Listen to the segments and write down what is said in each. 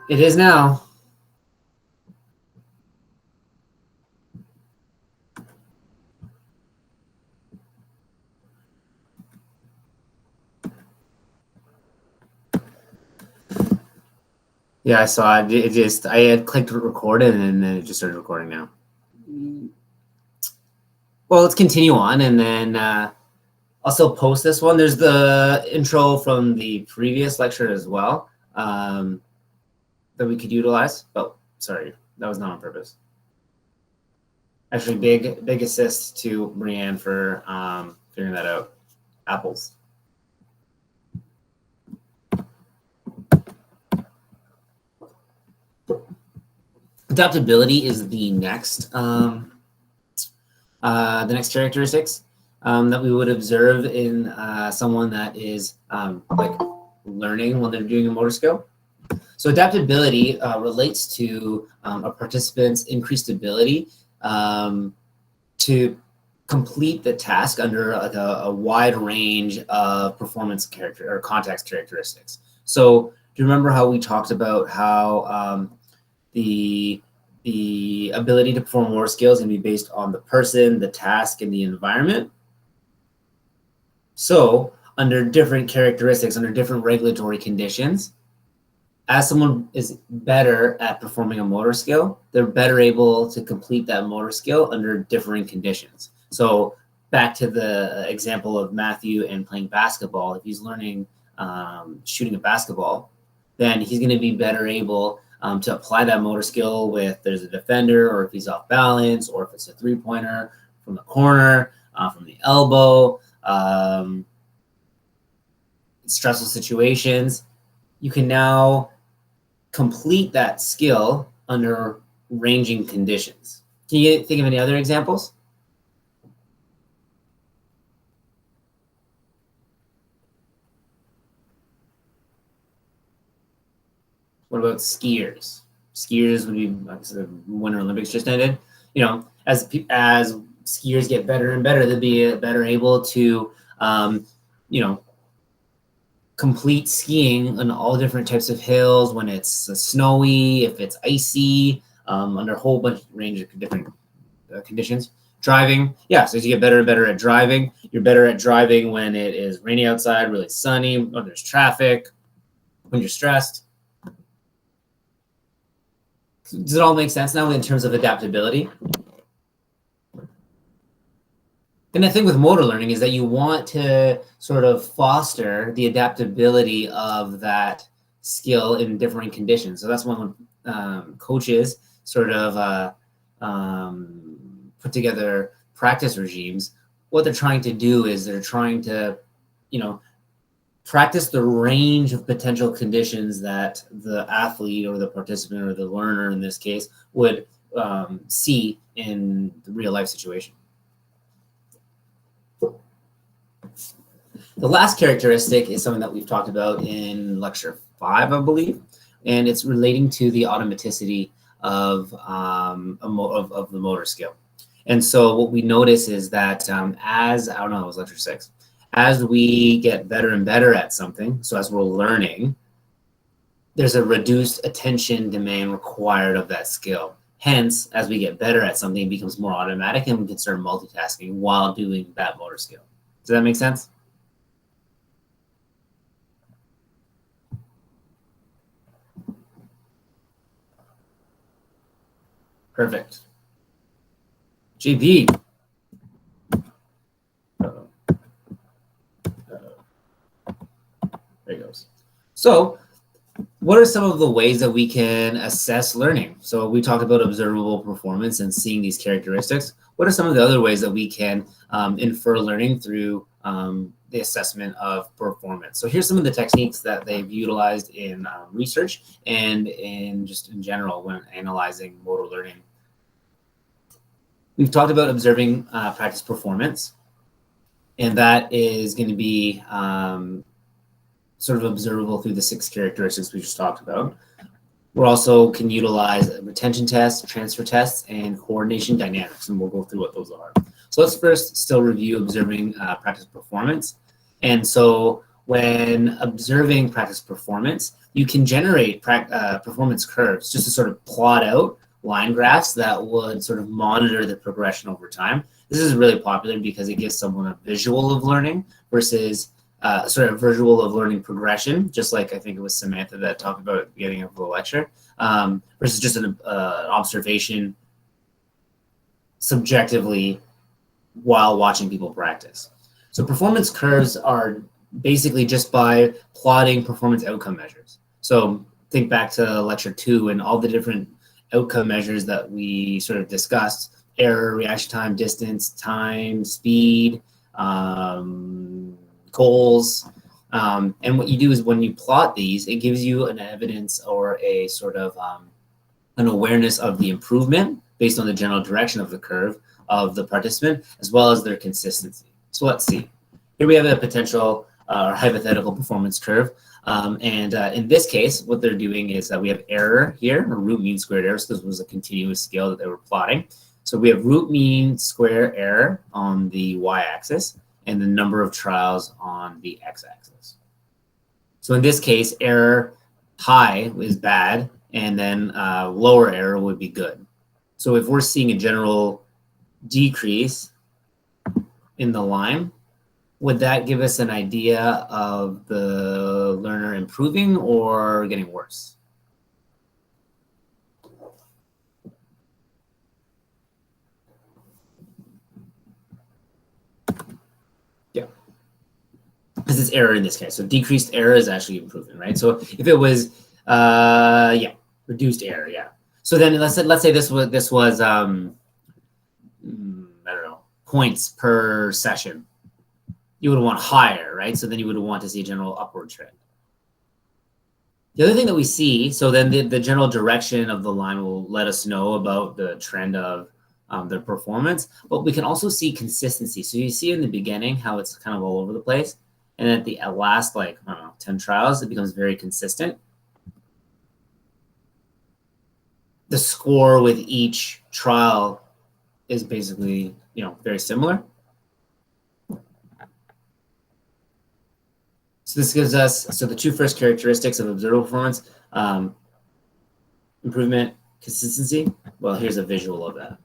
It is now. Yeah, I saw it. I had clicked record and then it just started recording now. Well, let's continue on, and then I'll still post this one. There's the intro from the previous lecture as well that we could utilize. Oh, sorry, that was not on purpose. Actually, big assist to Brianne for figuring that out. Apples. Adaptability is the next characteristics that we would observe in someone that is like learning when they're doing a motor skill. So adaptability relates to a participant's increased ability to complete the task under like a wide range of performance or context characteristics. So do you remember how we talked about how the ability to perform motor skills can be based on the person, the task, and the environment? So under different characteristics, under different regulatory conditions, as someone is better at performing a motor skill, they're better able to complete that motor skill under differing conditions. So back to the example of Matthew and playing basketball, if he's learning shooting a basketball, then he's going to be better able to apply that motor skill with there's a defender, or if he's off balance, or if it's a three-pointer from the corner, from the elbow, stressful situations. You can now complete that skill under ranging conditions. Can you think of any other examples? What about skiers? Skiers would be, like the Winter Olympics just ended. You know, as skiers get better and better, they'll be better able to, you know, complete skiing on all different types of hills when it's snowy, if it's icy, under a whole bunch range of different conditions. Driving, yeah, so as you get better and better at driving, you're better at driving when it is rainy outside, really sunny, when there's traffic, when you're stressed. Does it all make sense now in terms of adaptability? And the thing with motor learning is that you want to sort of foster the adaptability of that skill in differing conditions. So that's when coaches sort of put together practice regimes. What they're trying to do is they're trying to, you know, practice the range of potential conditions that the athlete or the participant or the learner in this case would see in the real life situation. The last characteristic is something that we've talked about in lecture 5, I believe, and it's relating to the automaticity of the motor skill. And so what we notice is that as, I don't know, it was lecture 6, as we get better and better at something, so as we're learning, there's a reduced attention demand required of that skill. Hence, as we get better at something, it becomes more automatic and we can start multitasking while doing that motor skill. Does that make sense? Perfect. JB. There he goes. So what are some of the ways that we can assess learning? So we talked about observable performance and seeing these characteristics. What are some of the other ways that we can infer learning through the assessment of performance? So here's some of the techniques that they've utilized in research and in general when analyzing motor learning. We've talked about observing practice performance, and that is going to be sort of observable through the 6 characteristics we just talked about. We also can utilize retention tests, transfer tests, and coordination dynamics, and we'll go through what those are. So let's first still review observing practice performance. And so when observing practice performance, you can generate performance curves just to sort of plot out line graphs that would sort of monitor the progression over time. This is really popular because it gives someone a visual of learning versus sort of visual of learning progression, just like I think it was Samantha that talked about at the beginning of the lecture, versus just an observation subjectively while watching people practice. So performance curves are basically just by plotting performance outcome measures. So think back to lecture 2 and all the different outcome measures that we sort of discussed: error, reaction time, distance, time, speed, goals. And what you do is when you plot these, it gives you an evidence or a sort of an awareness of the improvement based on the general direction of the curve of the participant, as well as their consistency. So let's see. Here we have a potential hypothetical performance curve. In this case, what they're doing is that we have error here, or root mean squared error. So this was a continuous scale that they were plotting. So we have root mean square error on the y-axis and the number of trials on the x-axis. So in this case, error high is bad, and then lower error would be good. So if we're seeing a general decrease in the line, would that give us an idea of the learner improving or getting worse? Yeah, because it's error in this case. So decreased error is actually improvement, right? So if it was, reduced error, yeah. So then let's say this was I don't know, points per session. You would want higher, right? So then you would want to see a general upward trend. The other thing that we see, so then the general direction of the line will let us know about the trend of their performance, but we can also see consistency. So you see in the beginning how it's kind of all over the place. And at the last, like, I don't know, 10 trials, it becomes very consistent. The score with each trial is basically, very similar. So this gives us, the two first characteristics of observable performance, improvement, consistency. Well, here's a visual of that.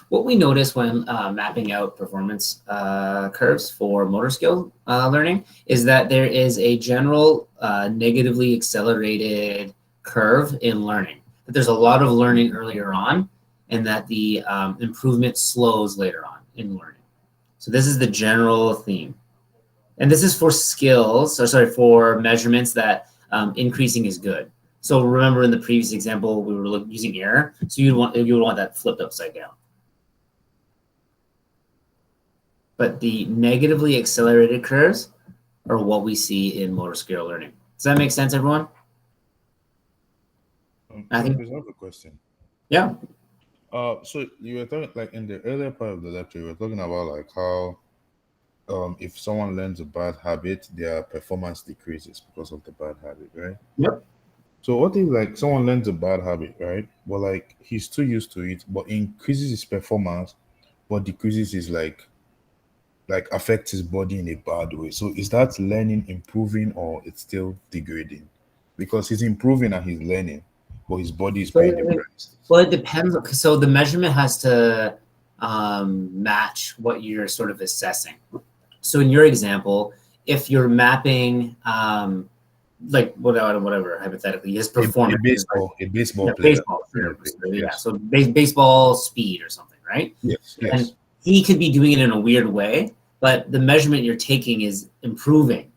What we notice when mapping out performance curves for motor skill learning is that there is a general negatively accelerated curve in learning. That there's a lot of learning earlier on, and that the improvement slows later on in learning. So this is the general theme. And this is for skills, for measurements that increasing is good. So remember in the previous example, we were using error. So you would want that flipped upside down. But the negatively accelerated curves are what we see in motor skill learning. Does that make sense, everyone? I have a question. Yeah. So you were talking, like, in the earlier part of the lecture, you were talking about like how if someone learns a bad habit, their performance decreases because of the bad habit, right? Yep. So what if like someone learns a bad habit, right? But like he's too used to it, but increases his performance, but decreases his like affects his body in a bad way. So is that learning improving or it's still degrading? Because he's improving and he's learning, but his body is paying the price. Well, it depends. So the measurement has to match what you're sort of assessing. So in your example, if you're mapping like whatever hypothetically his performance, a baseball player. Baseball, yeah. So baseball speed or something, right? Yes. And he could be doing it in a weird way, but the measurement you're taking is improving.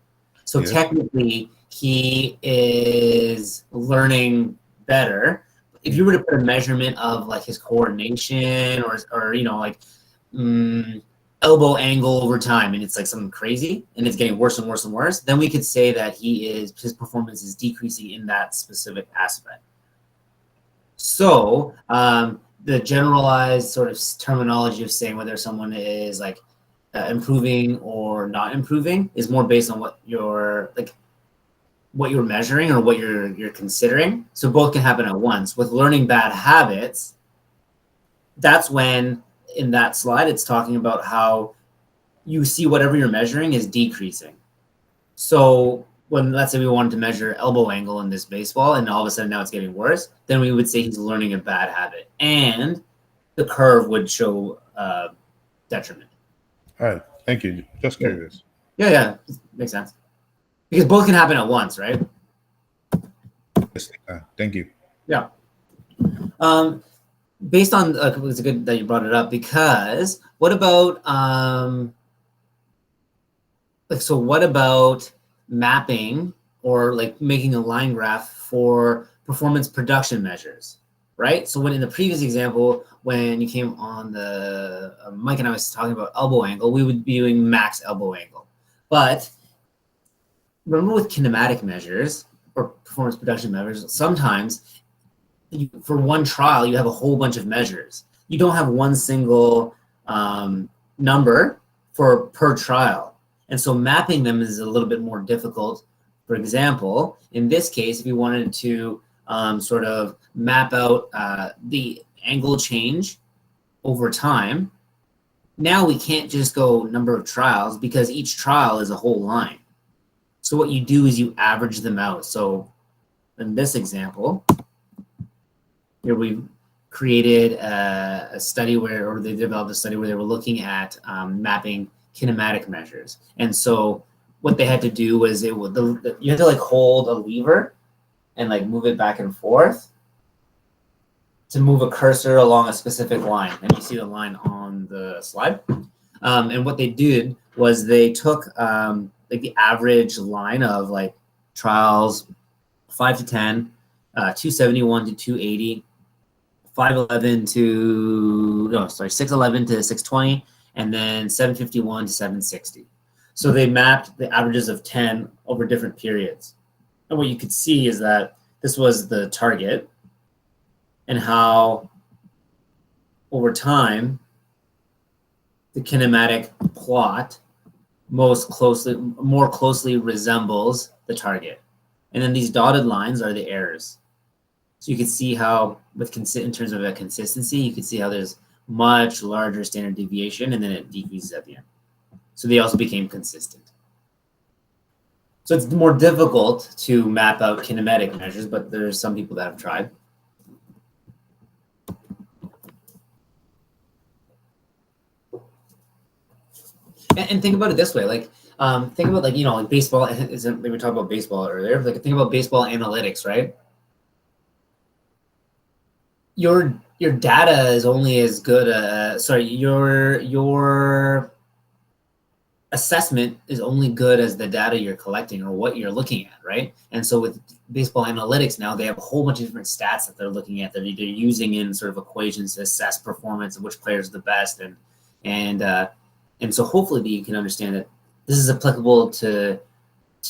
So technically, he is learning better. If you were to put a measurement of like his coordination or elbow angle over time, and it's like something crazy, and it's getting worse and worse and worse, then we could say that his performance is decreasing in that specific aspect. So the generalized sort of terminology of saying whether someone is like improving or not improving is more based on what you're measuring or what you're considering. So both can happen at once. With learning bad habits, that's when in that slide it's talking about how you see whatever you're measuring is decreasing. So when, let's say we wanted to measure elbow angle in this baseball and all of a sudden now it's getting worse, then we would say he's learning a bad habit, and the curve would show detriment. All right. Thank you. Just curious. Yeah, makes sense. Because both can happen at once, right? Yes, thank you. Yeah. Based on, it's good that you brought it up, because what about so what about mapping or like making a line graph for performance production measures, right? So when in the previous example, when you came on the Mike and I was talking about elbow angle, we would be doing max elbow angle. But remember with kinematic measures or performance production measures, sometimes for one trial, you have a whole bunch of measures. You don't have one single number per trial. And so mapping them is a little bit more difficult. For example, in this case, if you wanted to sort of map out the angle change over time, now we can't just go number of trials because each trial is a whole line. So what you do is you average them out. So in this example, here we've created a study where, or they developed a study where they were looking at mapping kinematic measures. And so what they had to do was you had to like hold a lever and like move it back and forth to move a cursor along a specific line. And you see the line on the slide. And what they did was they took like the average line of like trials 5 to 10, 271 to 280, 511 to, no, sorry, 611 to 620, and then 751 to 760. So they mapped the averages of 10 over different periods. And what you could see is that this was the target and how over time the kinematic plot more closely resembles the target. And then these dotted lines are the errors. So you can see how in terms of a consistency, you can see how there's much larger standard deviation and then it decreases at the end. So they also became consistent. So it's more difficult to map out kinematic measures, but there's some people that have tried. And think about it this way, like think about like, like baseball, we were talking about baseball earlier, like think about baseball analytics, right? Your data is only as good your assessment is only good as the data you're collecting or what you're looking at, right? And so with baseball analytics now, they have a whole bunch of different stats that they're looking at that they're using in sort of equations to assess performance of which player is the best, and so hopefully you can understand that this is applicable to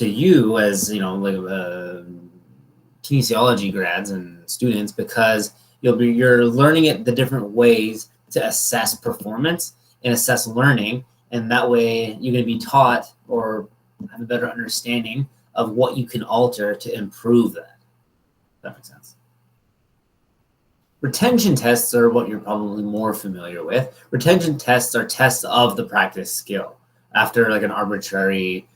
you as like kinesiology grads and students, because you're learning it the different ways to assess performance and assess learning, and that way you're going to be taught or have a better understanding of what you can alter to improve that. If that makes sense. Retention tests are what you're probably more familiar with. Retention tests are tests of the practice skill after like an arbitrary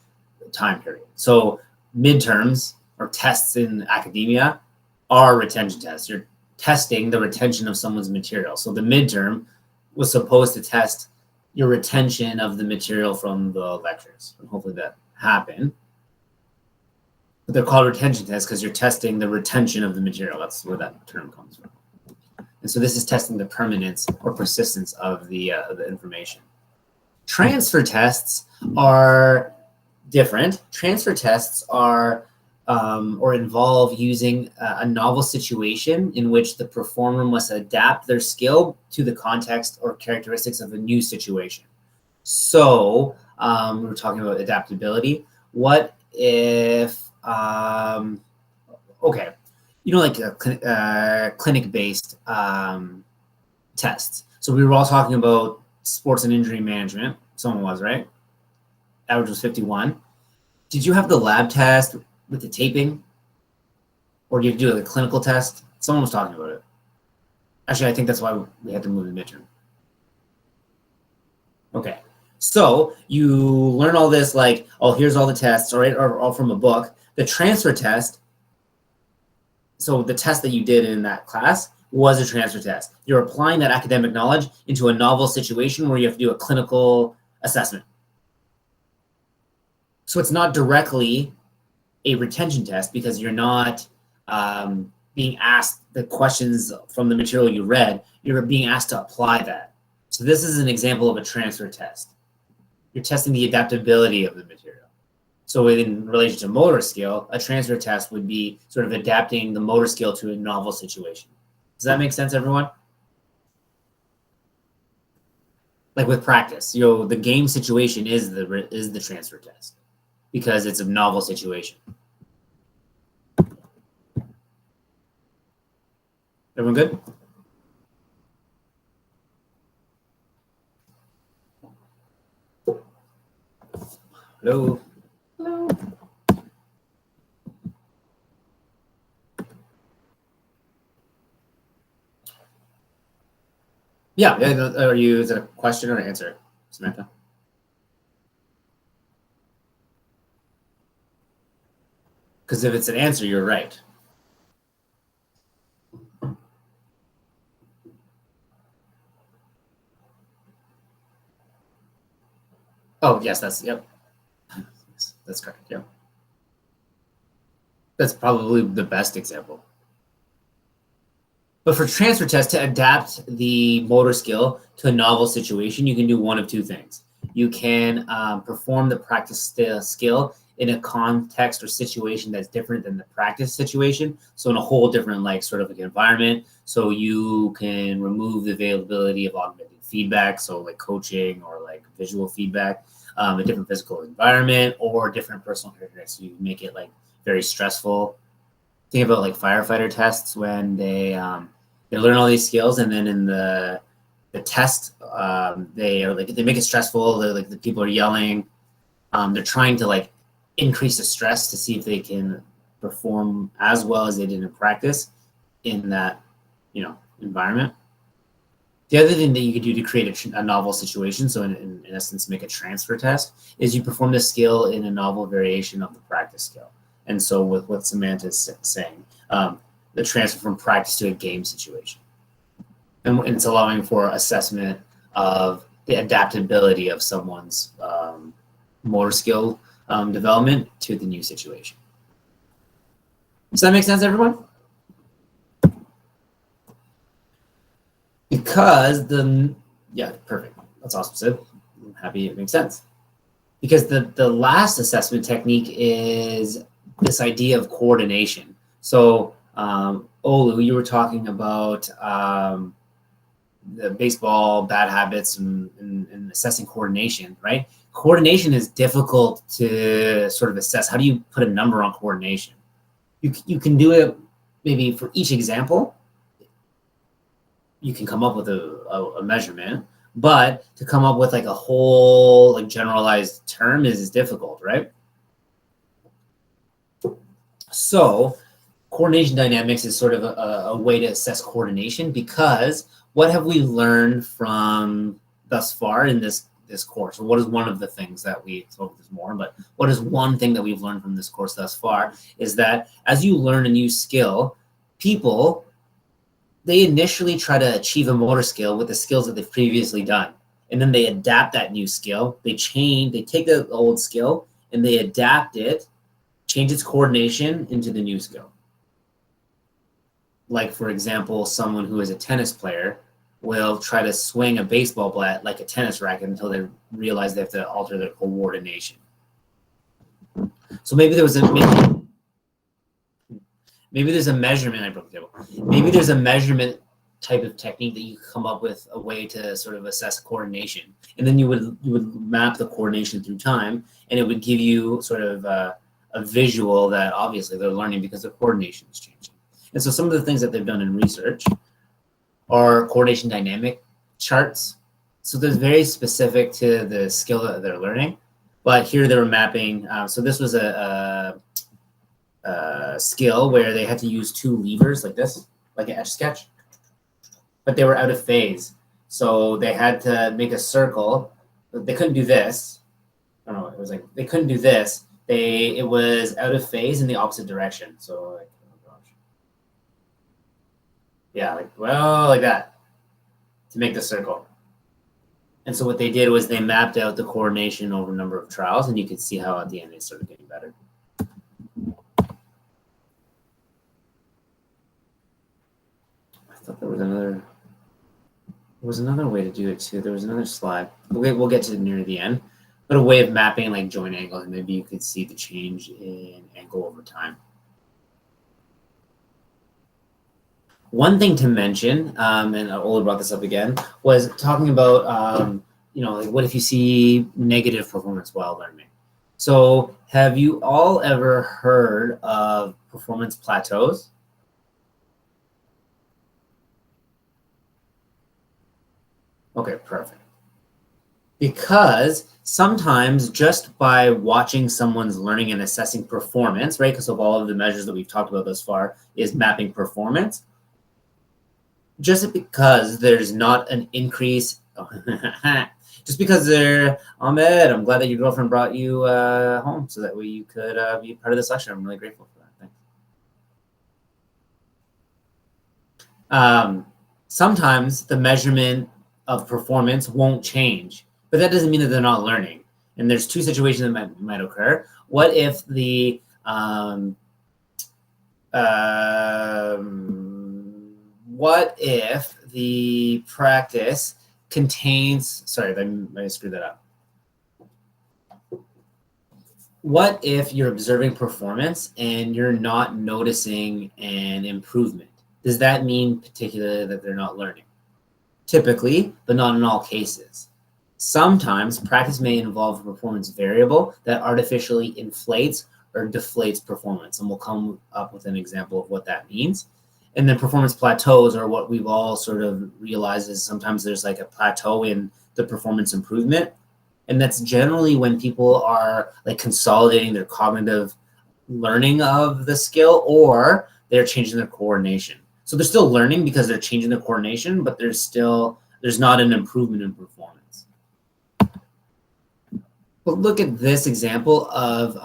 time period. So midterms or tests in academia are retention tests. You're testing the retention of someone's material. So the midterm was supposed to test your retention of the material from the lectures. And hopefully that happened. But they're called retention tests because you're testing the retention of the material. That's where that term comes from. And so this is testing the permanence or persistence of the information. Transfer tests are different. Transfer tests are or involve using a novel situation in which the performer must adapt their skill to the context or characteristics of a new situation. So we were talking about adaptability. What if, okay, like clinic-based tests. So we were all talking about sports and injury management. Someone was, right? Average was 51. Did you have the lab test with the taping? Or did you do a clinical test? Someone was talking about it. Actually, I think that's why we had to move the midterm. Okay. So you learn all this like, oh, here's all the tests, all right, or all from a book. The transfer test, so the test that you did in that class was a transfer test. You're applying that academic knowledge into a novel situation where you have to do a clinical assessment. So it's not directly a retention test because you're not being asked the questions from the material you read. You're being asked to apply that. So this is an example of a transfer test. You're testing the adaptability of the material. So in relation to motor skill, a transfer test would be sort of adapting the motor skill to a novel situation. Does that make sense, everyone? Like with practice, the game situation is the transfer test because it's a novel situation. Everyone good? Hello? Hello? Yeah, is it a question or an answer, Samantha? Because if it's an answer, you're right. Oh, yes, yep. That's correct, yep. That's probably the best example. But for transfer test, to adapt the motor skill to a novel situation, you can do one of two things. You can perform the practice skill in a context or situation that's different than the practice situation. So in a whole different sort of environment. So you can remove the availability of augmented feedback. So like coaching or like visual feedback, a different physical environment or different personal characteristics. You make it like very stressful. Think about like firefighter tests when they learn all these skills, and then in the test they make it stressful. The people are yelling. They're trying to like increase the stress to see if they can perform as well as they did in practice in that environment. The other thing that you could do to create a novel situation, so in essence make a transfer test, is you perform the skill in a novel variation of the practice skill. And so with what Samantha's saying, the transfer from practice to a game situation. And it's allowing for assessment of the adaptability of someone's motor skill development to the new situation. Does that make sense, everyone? Because yeah, perfect. That's awesome, Sid. I'm happy it makes sense. Because the last assessment technique is this idea of coordination. So Olu, you were talking about the baseball bad habits and assessing coordination, right? Coordination is difficult to sort of assess. How do you put a number on coordination? You can do it maybe for each example. You can come up with a measurement, but to come up with like a whole like generalized term is difficult, right? So coordination dynamics is sort of a way to assess coordination, because what have we learned from thus far in this course? Or what is one of the things that we spoke this more, but what is one thing that we've learned from this course thus far is that as you learn a new skill, people, they initially try to achieve a motor skill with the skills that they've previously done. And then they adapt that new skill. They take the old skill and they adapt it, change its coordination into the new skill. Like, for example, someone who is a tennis player will try to swing a baseball bat like a tennis racket until they realize they have to alter their coordination. So maybe there's a measurement. I broke the table. Maybe there's a measurement type of technique that you come up with a way to sort of assess coordination, and then you would map the coordination through time, and it would give you sort of a visual that obviously they're learning because the coordination is changing. And so some of the things that they've done in research are coordination dynamic charts. So they're very specific to the skill that they're learning, but here they were mapping. So this was a skill where they had to use two levers like this, like an etch sketch, but they were out of phase. So they had to make a circle they couldn't do this. I don't know. It was like they couldn't do this. It was out of phase in the opposite direction. So like, oh gosh, yeah, like that to make the circle. And so what they did was they mapped out the coordination over a number of trials, and you could see how at the end they started getting better. I thought there was another way to do it too. There was another slide. We'll get to it near the end, but a way of mapping like joint angles, and maybe you could see the change in angle over time. One thing to mention, and Ola brought this up again, was talking about, like what if you see negative performance while learning? So have you all ever heard of performance plateaus? Okay, perfect. Because sometimes just by watching someone's learning and assessing performance, right, because of all of the measures that we've talked about thus far is mapping performance, just because there's not an increase, just because Ahmed, I'm glad that your girlfriend brought you home so that way you could be part of this lecture. I'm really grateful for that. Thanks. Sometimes the measurement of performance won't change, but that doesn't mean that they're not learning. And there's two situations that might occur. What if the practice contains, sorry, I screwed that up. What if you're observing performance and you're not noticing an improvement? Does that mean particularly that they're not learning? Typically, but not in all cases. Sometimes practice may involve a performance variable that artificially inflates or deflates performance, and we'll come up with an example of what that means. And then performance plateaus are what we've all sort of realized is sometimes there's like a plateau in the performance improvement. And that's generally when people are like consolidating their cognitive learning of the skill, or they're changing their coordination. So they're still learning because they're changing their coordination, but there's not an improvement in performance. But look at this example of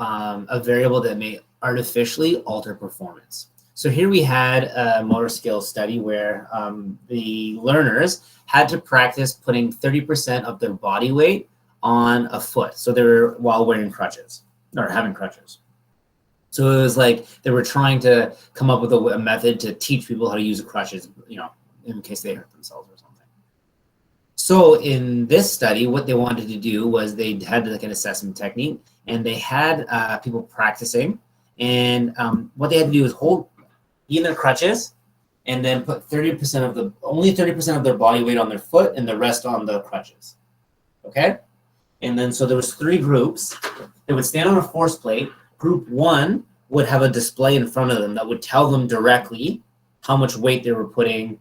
a variable that may artificially alter performance. So here we had a motor skills study where the learners had to practice putting 30% of their body weight on a foot. So they were while wearing crutches or having crutches. So it was like they were trying to come up with a method to teach people how to use the crutches, in case they hurt themselves or something. So in this study, what they wanted to do was they had like an assessment technique, and they had people practicing, and what they had to do was be in their crutches, and then put only 30% of their body weight on their foot, and the rest on the crutches. Okay, and then so there was 3 groups. They would stand on a force plate. Group 1 would have a display in front of them that would tell them directly how much weight they were putting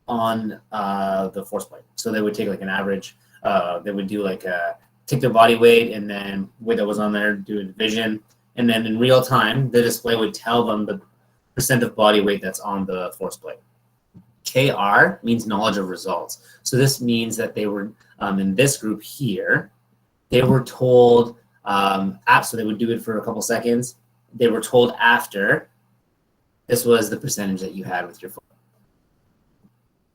on the force plate. So they would take like an average. They would do take their body weight and then weight that was on there, do a division, and then in real time, the display would tell them the percent of body weight that's on the force plate. KR means knowledge of results. So this means that they were in this group here, they were told. So they would do it for a couple seconds. They were told after, this was the percentage that you had with your foot.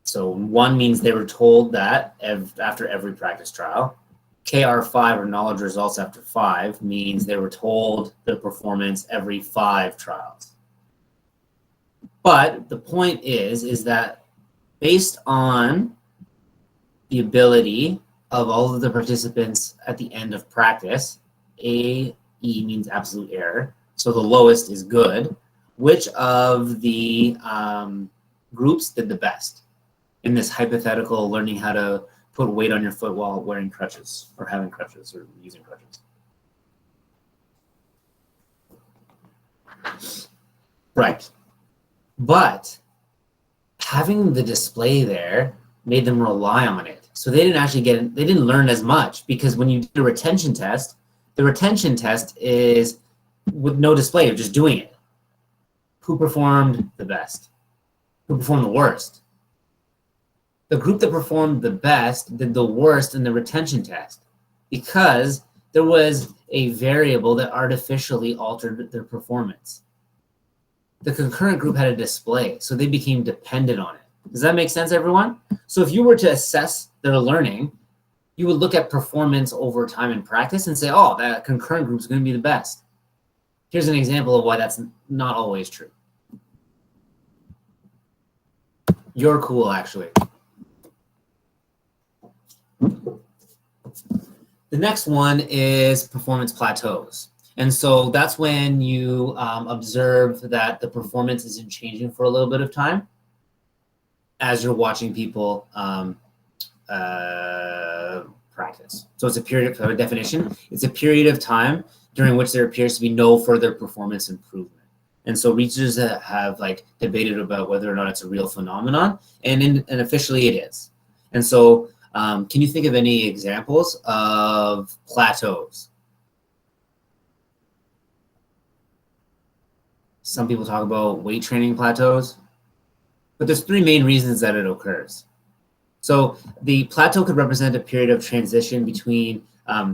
So 1 means they were told that after every practice trial. KR5 or knowledge results after 5 means they were told the performance every 5 trials. But the point is that based on the ability of all of the participants at the end of practice, AE means absolute error, so the lowest is good. Which of the groups did the best in this hypothetical learning how to put weight on your foot while wearing crutches or having crutches or using crutches? Right. But having the display there made them rely on it. So they didn't learn as much, because when you do a retention test, the retention test is with no display of just doing it. Who performed the best? Who performed the worst? The group that performed the best did the worst in the retention test. because there was a variable that artificially altered their performance. The concurrent group had a display, so they became dependent on it. Does that make sense, everyone? So if you were to assess their learning, you would look at performance over time in practice and say, oh, that concurrent group is going to be the best. Here's an example of why that's not always true. You're cool, actually. The next one is performance plateaus. And so that's when you observe that the performance isn't changing for a little bit of time as you're watching people practice. So it's a period of definition. It's a period of time during which there appears to be no further performance improvement. And so researchers have like debated about whether or not it's a real phenomenon, and officially it is. And so can you think of any examples of plateaus? Some people talk about weight training plateaus, but there's three main reasons that it occurs. So the plateau could represent a period of transition between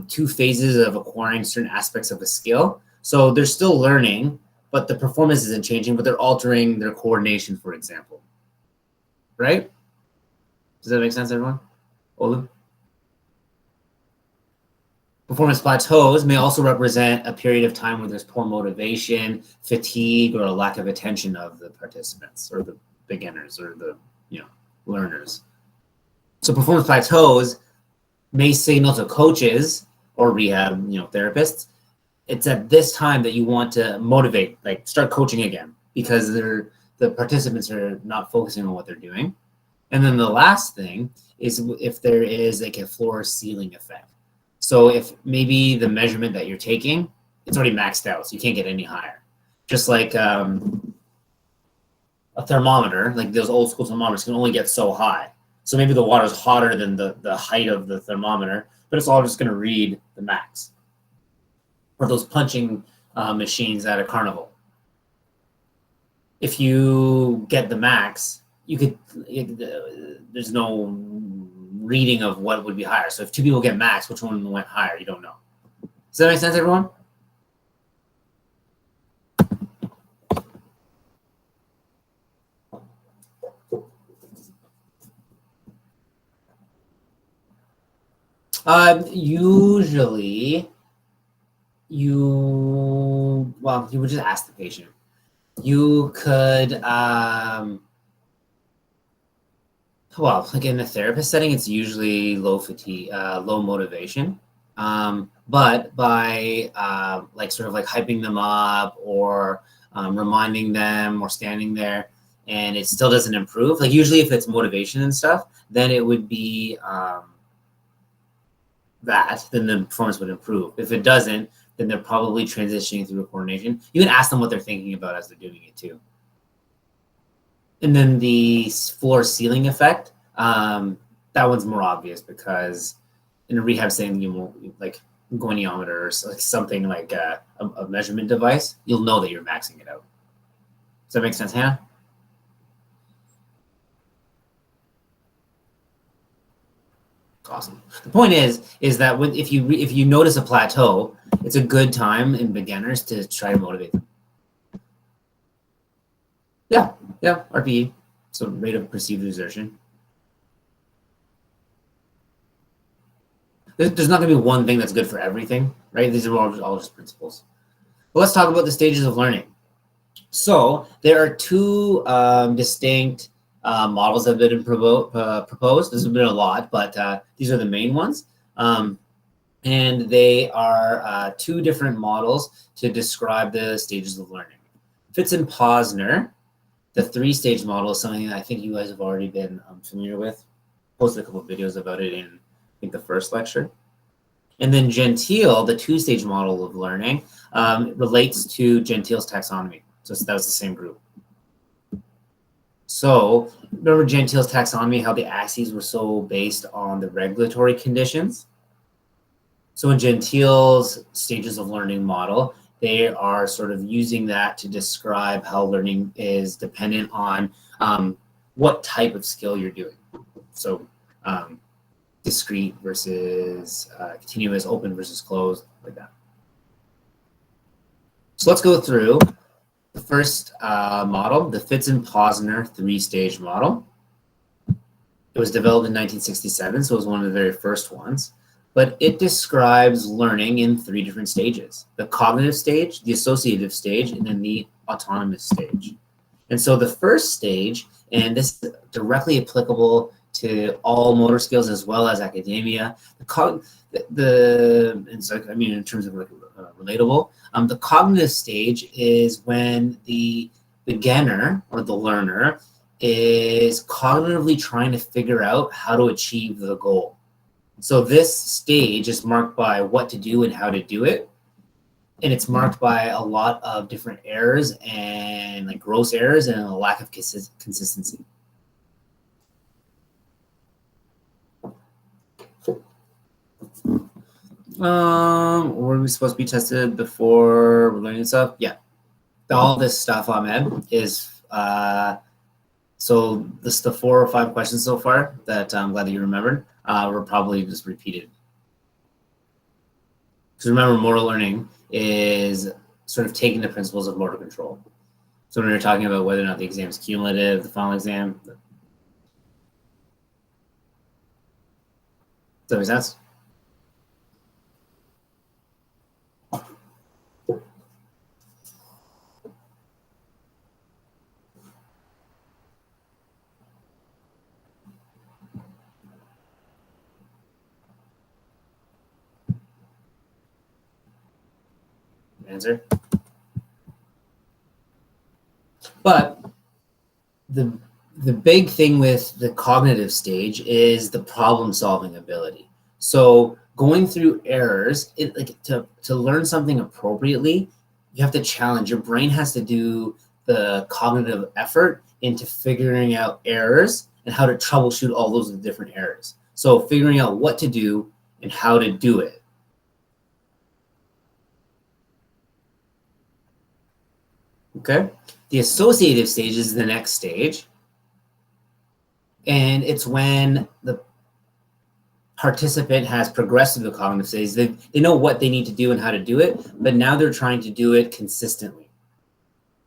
two phases of acquiring certain aspects of a skill. So they're still learning, but the performance isn't changing, but they're altering their coordination, for example. Right? Does that make sense, everyone? Olu? Performance plateaus may also represent a period of time where there's poor motivation, fatigue, or a lack of attention of the participants or the beginners or the learners. So performance plateaus may signal to coaches or rehab therapists, it's at this time that you want to motivate, like start coaching again, because the participants are not focusing on what they're doing. And then the last thing is if there is like a floor ceiling effect. So if maybe the measurement that you're taking, it's already maxed out, so you can't get any higher. Just like a thermometer, like those old school thermometers can only get so high. So maybe the water's hotter than the height of the thermometer, but it's all just going to read the max. Or those punching machines at a carnival. If you get the max, there's no reading of what would be higher. So if two people get max, which one went higher? You don't know. Does that make sense, everyone? Usually, you would just ask the patient. You could, like in a therapist setting, it's usually low fatigue, low motivation. But by like sort of like hyping them up or reminding them or standing there, and it still doesn't improve. Like usually, if it's motivation and stuff, then it would be then the performance would improve. If it doesn't, then they're probably transitioning through a coordination. You can ask them what they're thinking about as they're doing it too. And then the floor ceiling effect, that one's more obvious because in a rehab setting, you won't like goniometer or like something like a measurement device. You'll know that you're maxing it out. Does that make sense, Hannah? Awesome. The point is that if you notice a plateau, it's a good time in beginners to try to motivate them. Yeah, RPE. So rate of perceived exertion. There's not going to be one thing that's good for everything, right? These are all just principles. But let's talk about the stages of learning. So there are two distinct models that have been proposed. There's been a lot, but these are the main ones. And they are two different models to describe the stages of learning. Fitz and Posner, the three-stage model, is something that I think you guys have already been familiar with. Posted a couple of videos about it in, I think, the first lecture. And then Gentile, the two-stage model of learning, relates to Gentile's taxonomy. So that was the same group. So remember Gentile's taxonomy, how the axes were so based on the regulatory conditions? So in Gentile's stages of learning model, they are sort of using that to describe how learning is dependent on what type of skill you're doing. So discrete versus continuous, open versus closed, like that. So let's go through the first model, the Fitts-Posner three-stage model. It was developed in 1967, so it was one of the very first ones. But it describes learning in three different stages: the cognitive stage, the associative stage, and then the autonomous stage. And so the first stage, and this is directly applicable to all motor skills as well as academia, and so I mean in terms of like relatable, the cognitive stage is when the beginner or the learner is cognitively trying to figure out how to achieve the goal. So this stage is marked by what to do and how to do it. And it's marked by a lot of different errors and like gross errors and a lack of consistency. Were we supposed to be tested before we're learning stuff? Yeah. All this stuff, Ahmed, is so this the 4 or 5 questions so far that I'm glad that you remembered were probably just repeated. Because remember, motor learning is sort of taking the principles of motor control. So when you're talking about whether or not the exam is cumulative, the final exam. Does that make sense? Answer. But the big thing with the cognitive stage is the problem-solving ability. So going through errors, to learn something appropriately, you have to challenge. Your brain has to do the cognitive effort into figuring out errors and how to troubleshoot all those different errors. So figuring out what to do and how to do it. Okay, the associative stage is the next stage. And it's when the participant has progressed through the cognitive stage. They know what they need to do and how to do it, but now they're trying to do it consistently.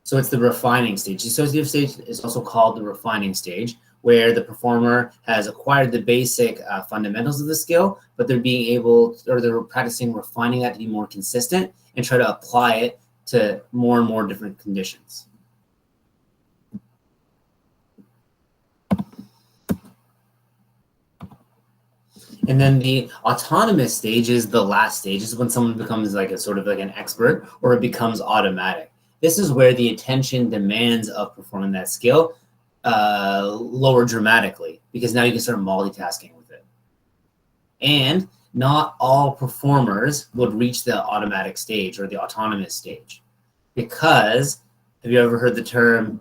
So it's the refining stage. The associative stage is also called the refining stage, where the performer has acquired the basic fundamentals of the skill, but they're being able, or they're practicing refining that to be more consistent and try to apply it to more and more different conditions. And then the autonomous stage is the last stage. This is when someone becomes like a sort of like an expert, or it becomes automatic. This is where the attention demands of performing that skill lower dramatically, because now you can start multitasking with it. And not all performers would reach the automatic stage or the autonomous stage, because have you ever heard the term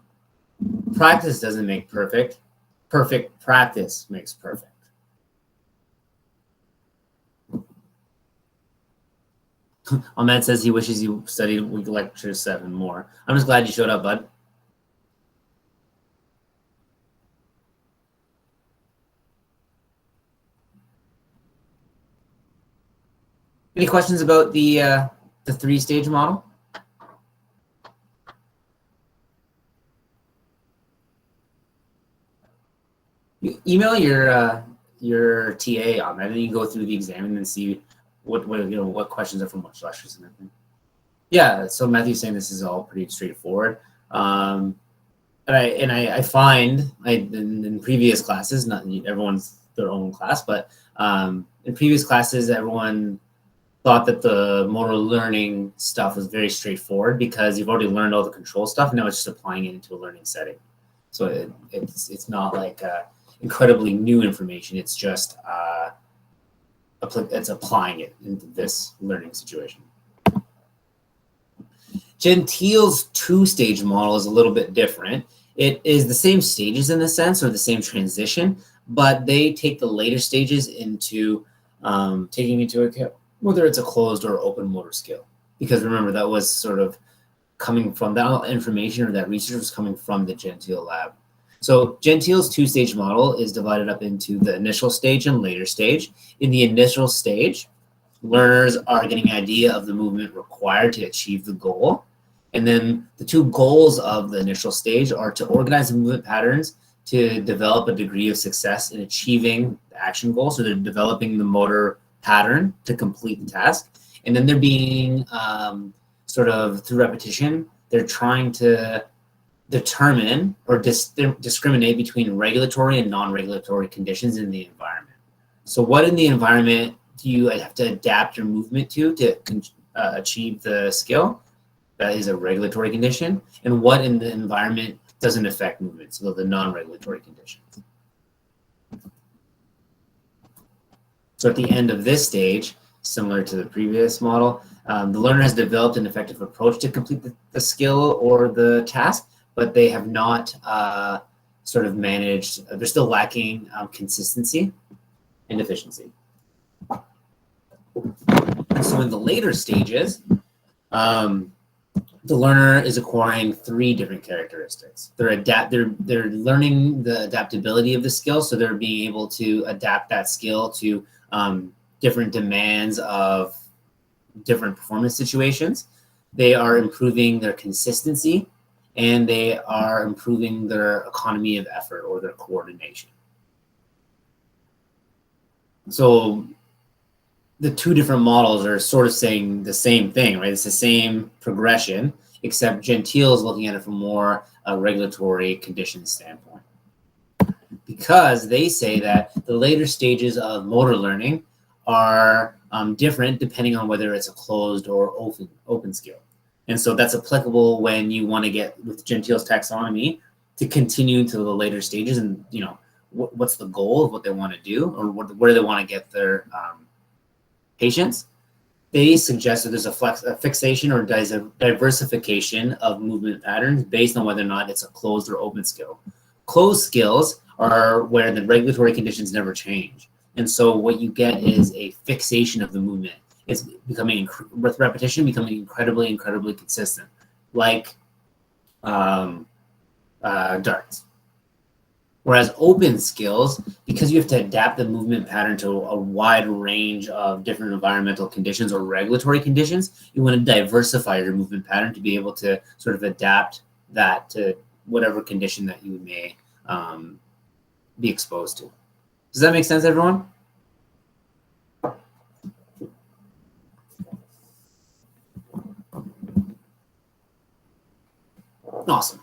practice doesn't make perfect, perfect practice makes perfect? Ahmed says he wishes you studied lecture 7 more. I'm just glad you showed up, bud. Any questions about the 3-stage model? You email your TA on that, and you can go through the exam and then see what questions are from which lectures and everything. Yeah, so Matthew's saying this is all pretty straightforward. And I find in previous classes, not everyone's their own class, but in previous classes, everyone thought that the motor learning stuff was very straightforward because you've already learned all the control stuff, and now it's just applying it into a learning setting. So it's not like incredibly new information. It's just it's applying it into this learning situation. Gentile's 2-stage model is a little bit different. It is the same stages in a sense, or the same transition, but they take the later stages into taking into account whether it's a closed or open motor skill. Because remember, that was sort of coming from that information, or that research was coming from the Gentile lab. So Gentile's two-stage model is divided up into the initial stage and later stage. In the initial stage, learners are getting an idea of the movement required to achieve the goal. And then the two goals of the initial stage are to organize the movement patterns to develop a degree of success in achieving the action goal. So they're developing the motor pattern to complete the task. And then they're being sort of through repetition, they're trying to determine or discriminate between regulatory and non-regulatory conditions in the environment. So what in the environment do you have to adapt your movement to achieve the skill? That is a regulatory condition. And what in the environment doesn't affect movement? So the non-regulatory conditions. So at the end of this stage, similar to the previous model, the learner has developed an effective approach to complete the skill or the task, but they have not sort of managed, they're still lacking consistency and efficiency. And so in the later stages, the learner is acquiring three different characteristics. They're learning the adaptability of the skill, so they're being able to adapt that skill to different demands of different performance situations. They are improving their consistency, and they are improving their economy of effort or their coordination. So the two different models are sort of saying the same thing, right? It's the same progression, except Gentile is looking at it from more a regulatory conditions standpoint. Because they say that the later stages of motor learning are different depending on whether it's a closed or open skill. And so that's applicable when you want to get, with Gentile's taxonomy, to continue to the later stages and, you know, what's the goal of what they want to do, or where do they want to get their patients. They suggest that there's a fixation or diversification of movement patterns based on whether or not it's a closed or open skill. Closed skills are where the regulatory conditions never change. And so what you get is a fixation of the movement. It's becoming, with repetition, becoming incredibly consistent, like darts. Whereas open skills, because you have to adapt the movement pattern to a wide range of different environmental conditions or regulatory conditions, you want to diversify your movement pattern to be able to sort of adapt that to whatever condition that you may be exposed to. Does that make sense, everyone? Awesome.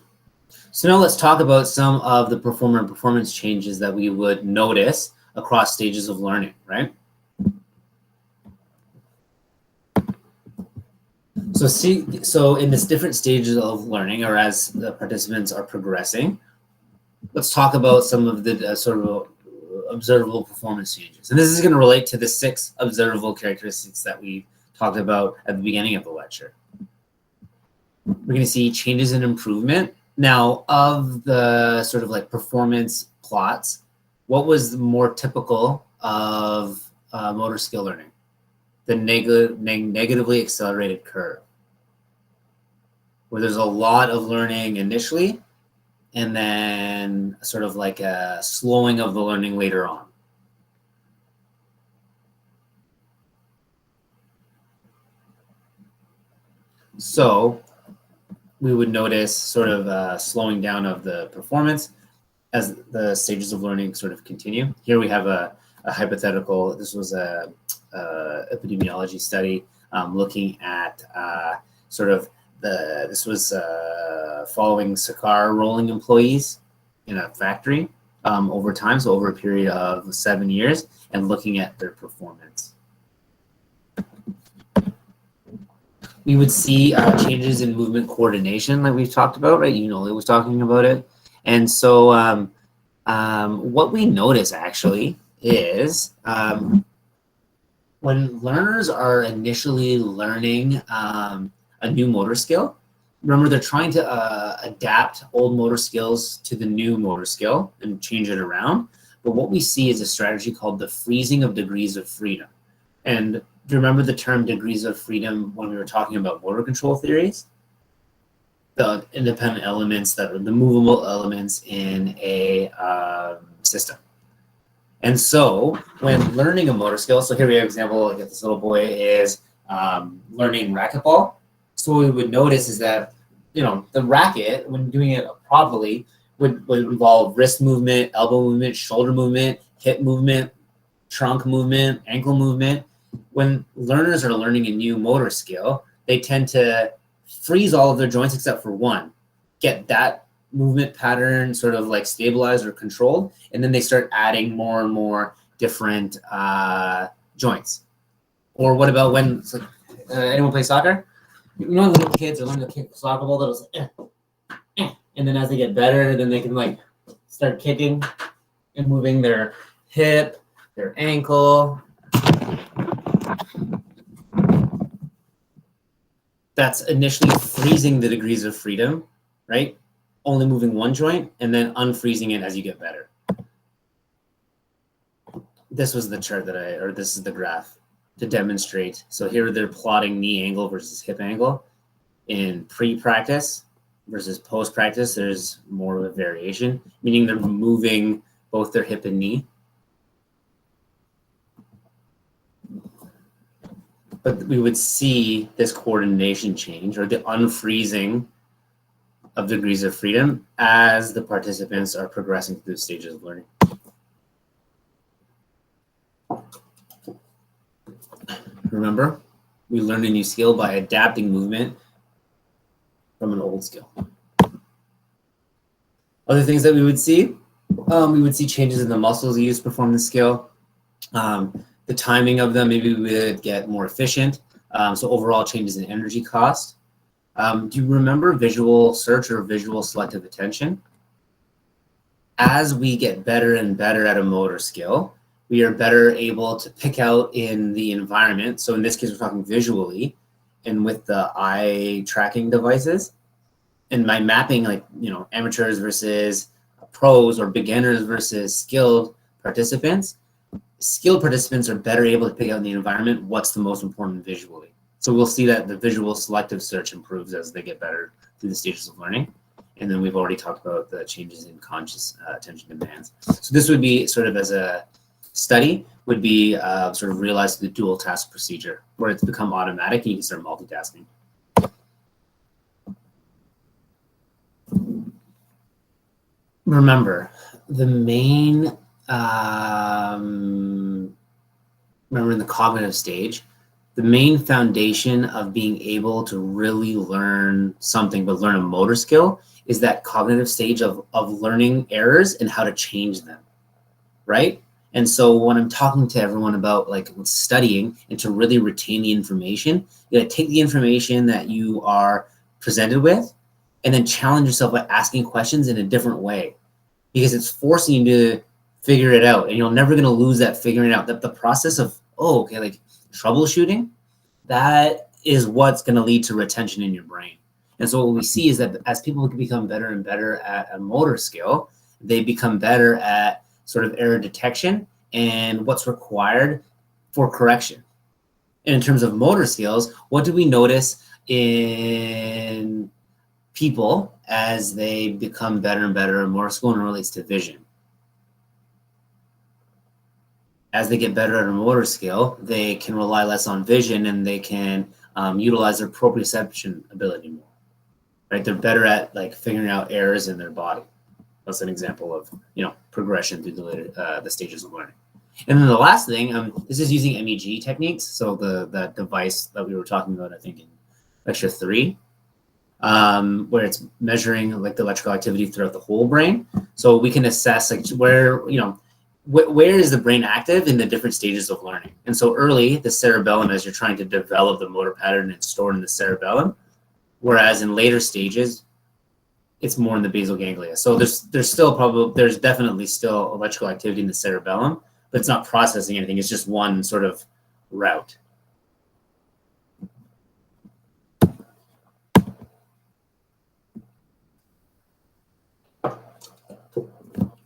So now let's talk about some of the performer and performance changes that we would notice across stages of learning, right? So in this different stages of learning, or as the participants are progressing, let's talk about some of the sort of observable performance changes. And this is going to relate to the 6 observable characteristics that we talked about at the beginning of the lecture. We're going to see changes in improvement. Now, of the sort of like performance plots, what was more typical of motor skill learning? The negatively accelerated curve, where there's a lot of learning initially, and then sort of like a slowing of the learning later on. So we would notice sort of a slowing down of the performance as the stages of learning sort of continue. Here we have a hypothetical. This was a epidemiology study looking at sort of this was following cigar rolling employees in a factory over time, so over a period of 7 years, and looking at their performance. We would see changes in movement coordination, like we've talked about, right? You know, it was talking about it. And so what we notice actually is when learners are initially learning a new motor skill, remember they're trying to adapt old motor skills to the new motor skill and change it around. But what we see is a strategy called the freezing of degrees of freedom. And do you remember the term degrees of freedom when we were talking about motor control theories? the independent elements that are the movable elements in a system. And so when learning a motor skill, so here we have an example, like this little boy is learning racquetball. So what we would notice is that, the racket, when doing it properly, would involve wrist movement, elbow movement, shoulder movement, hip movement, trunk movement, ankle movement. When learners are learning a new motor skill, they tend to freeze all of their joints except for one, get that movement pattern sort of like stabilized or controlled, and then they start adding more and more different joints. Or what about when it's like, anyone play soccer? Little kids are learning to kick a soccer ball, that was like, and then as they get better, then they can like start kicking and moving their hip, their ankle. That's initially freezing the degrees of freedom, right? Only moving one joint and then unfreezing it as you get better. This was the chart this is the graph to demonstrate. So here they're plotting knee angle versus hip angle. In pre-practice versus post-practice, there's more of a variation, meaning they're moving both their hip and knee. But we would see this coordination change or the unfreezing of degrees of freedom as the participants are progressing through the stages of learning. Remember, we learn a new skill by adapting movement from an old skill. Other things that we would see changes in the muscles used to perform the skill. The timing of them, maybe we would get more efficient. So overall changes in energy cost. Do you remember visual search or visual selective attention? As we get better and better at a motor skill, we are better able to pick out in the environment. So in this case, we're talking visually and with the eye tracking devices. And by mapping amateurs versus pros or beginners versus skilled participants are better able to pick out in the environment what's the most important visually. So we'll see that the visual selective search improves as they get better through the stages of learning. And then we've already talked about the changes in conscious attention demands. So this would be sort of as a study, would be sort of realized the dual task procedure, where it's become automatic and you can start multitasking. Remember, the main, remember in the cognitive stage, the main foundation of being able to really learn something, but learn a motor skill, is that cognitive stage of learning errors and how to change them, right? And so when I'm talking to everyone about like studying and to really retain the information, you gotta take the information that you are presented with and then challenge yourself by asking questions in a different way, because it's forcing you to figure it out, and you're never gonna lose that figuring it out. The process of, like troubleshooting, that is what's gonna lead to retention in your brain. And so what we see is that as people become better and better at a motor skill, they become better at sort of error detection and what's required for correction. And in terms of motor skills, what do we notice in people as they become better and better at motor skill and relates to vision? As they get better at a motor skill, they can rely less on vision and they can utilize their proprioception ability more, right? They're better at like figuring out errors in their body. That's an example of, progression through the stages of learning. And then the last thing, this is using MEG techniques. So the device that we were talking about, I think in lecture 3, where it's measuring like the electrical activity throughout the whole brain. So we can assess like where is the brain active in the different stages of learning. And so early, the cerebellum, as you're trying to develop the motor pattern, it's stored in the cerebellum, whereas in later stages, it's more in the basal ganglia. So there's definitely still electrical activity in the cerebellum, but it's not processing anything. It's just one sort of route.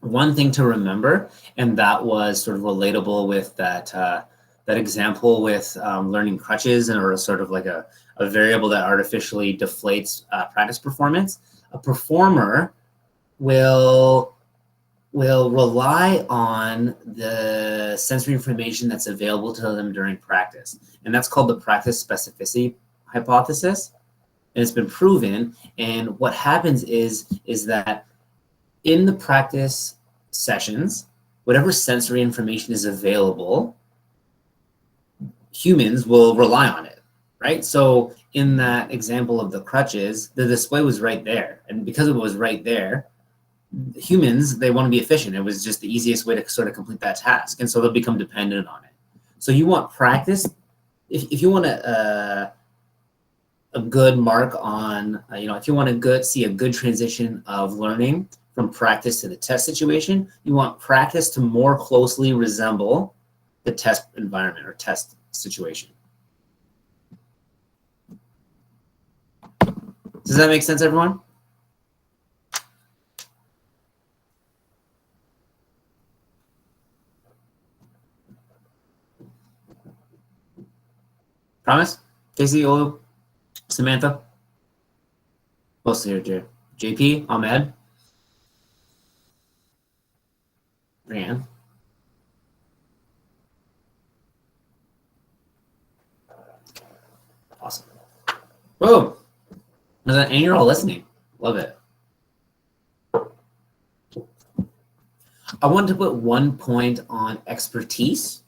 One thing to remember, and that was sort of relatable with that that example with learning crutches and or sort of like a variable that artificially deflates practice performance, a performer will rely on the sensory information that's available to them during practice. And that's called the practice specificity hypothesis. And it's been proven. And what happens is that in the practice sessions, whatever sensory information is available, humans will rely on it, right? So in that example of the crutches, the display was right there. And because it was right there, humans, they want to be efficient. It was just the easiest way to sort of complete that task. And so they'll become dependent on it. So you want practice. If you want a good mark on, if you want to see a good transition of learning from practice to the test situation, you want practice to more closely resemble the test environment or test situation. Does that make sense, everyone? Promise? Casey, Olu, Samantha? Mostly here, JP, Ahmed? Brianne? Awesome. Boom. And you're all listening. Love it. I wanted to put one point on expertise.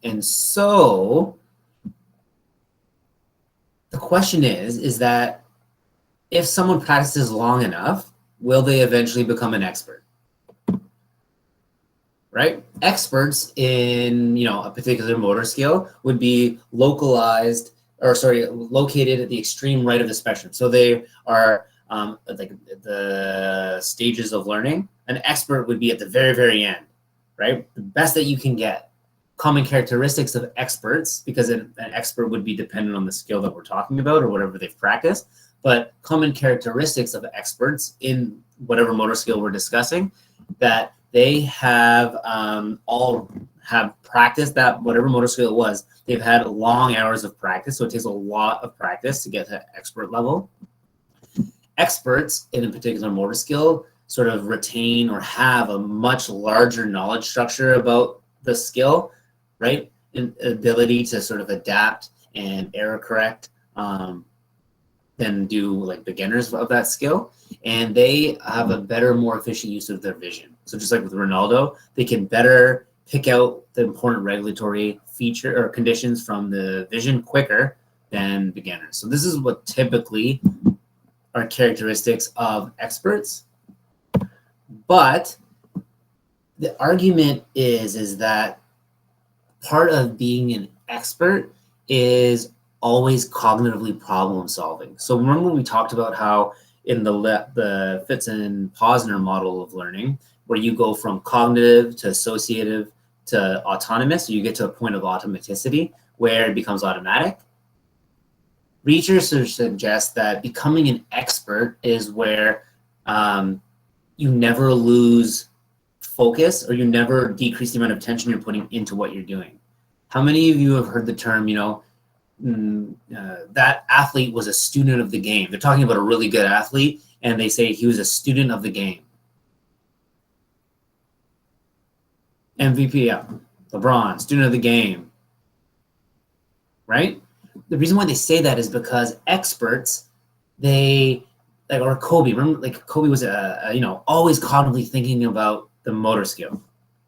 And so the question is that if someone practices long enough, will they eventually become an expert? Right? Experts in, a particular motor skill would be located at the extreme right of the spectrum. So they are like the stages of learning. An expert would be at the very, very end, right? The best that you can get. Common characteristics of experts, because an expert would be dependent on the skill that we're talking about or whatever they've practiced, but common characteristics of experts in whatever motor skill we're discussing, that they have all have practiced that whatever motor skill it was, they've had long hours of practice, so it takes a lot of practice to get to expert level. Experts in a particular motor skill sort of retain or have a much larger knowledge structure about the skill, right? And ability to sort of adapt and error correct than do like beginners of that skill. And they have a better, more efficient use of their vision. So just like with Ronaldo, they can better pick out the important regulatory feature or conditions from the vision quicker than beginners. So this is what typically are characteristics of experts. But the argument is that part of being an expert is always cognitively problem solving. So remember when we talked about how in the Fitz and Posner model of learning, where you go from cognitive to associative to autonomous, so you get to a point of automaticity where it becomes automatic. Researchers suggest that becoming an expert is where you never lose focus or you never decrease the amount of attention you're putting into what you're doing. How many of you have heard the term, that athlete was a student of the game? They're talking about a really good athlete and they say he was a student of the game. MVP, yeah. LeBron, student of the game, right? The reason why they say that is because experts, or Kobe, remember, like Kobe was always cognitively thinking about the motor skill